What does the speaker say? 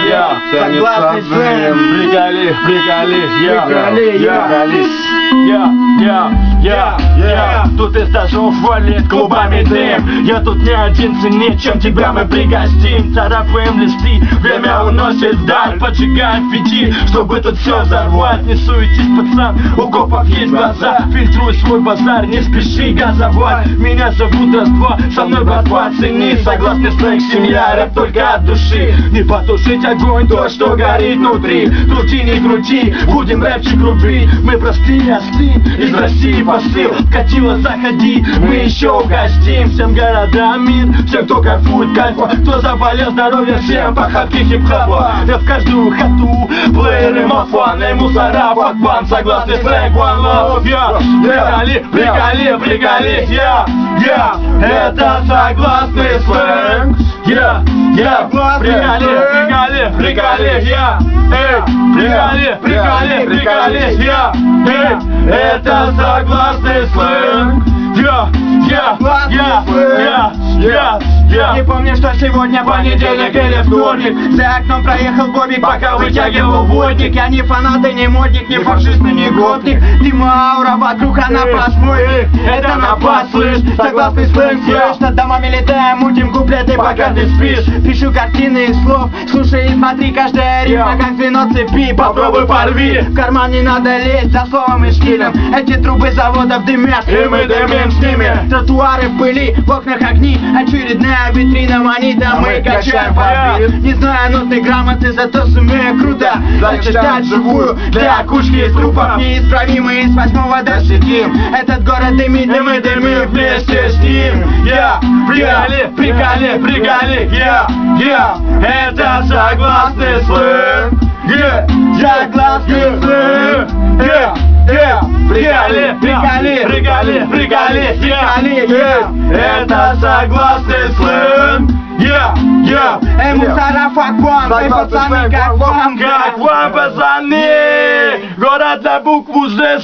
я согласный сленг. Тут из этажом валит клубами дым. Я тут не один, ценнее, чем тебя мы пригостим. Царапаем листы, время уносит вдаль. Поджигаем фитиль, чтобы тут все взорвать. Не суетись, пацан, у копов есть глаза. Фильтруй свой базар, не спеши газовать. Меня зовут Раз-два, со мной братва, цени. Согласный сленг, семья, рэп только от души. Не потушить огонь, то, что горит внутри. Крути, не крути, будем рэпчик рубить. Мы простые осты, из России посыл. Катила, заходи, мы еще угостим. Всем городам мир, всем, кто кайфует кайфа. Кто заболел, здоровья всем, по хапке хип-хопа. Я в каждую хату, плееры, мафаны, мусора, факбан. Согласный сленг, one love, приколи, это согласный сленг. Приколи, это согласный сленг. Не помню, что сегодня понедельник или вторник. За окном проехал бобик, пока вытягивал водник. Я не фанат и не модник, не фашист и не гопник. Дима, аура вокруг, она посмотрит. Это напад, слышь, согласный сленг, слышь. Над домами летаем, мутим куплеты, пока ты спишь. Пишу картины из слов, слушай и смотри, каждая рима как звено цепи. Попробуй порви, в карман не надо лезть за словом и штилем. Эти трубы заводов дымят, и мы дымим с ними. Тротуары в пыли, в окнах огни, очередная витрина манит, а мы качаем побед. Не знаю ноты грамоты, зато сумею круто зачитать живую для кучки из трупов. Неисправимые с 8 до 7. Этот город дымит, и мы дымим вместе с ним. Приколи, это согласный сленг. Согласный сленг. Приколи, это согласный сленг. Эй, мусора, факбан, эй, пацаны, как вам, пацаны? Город на букву З.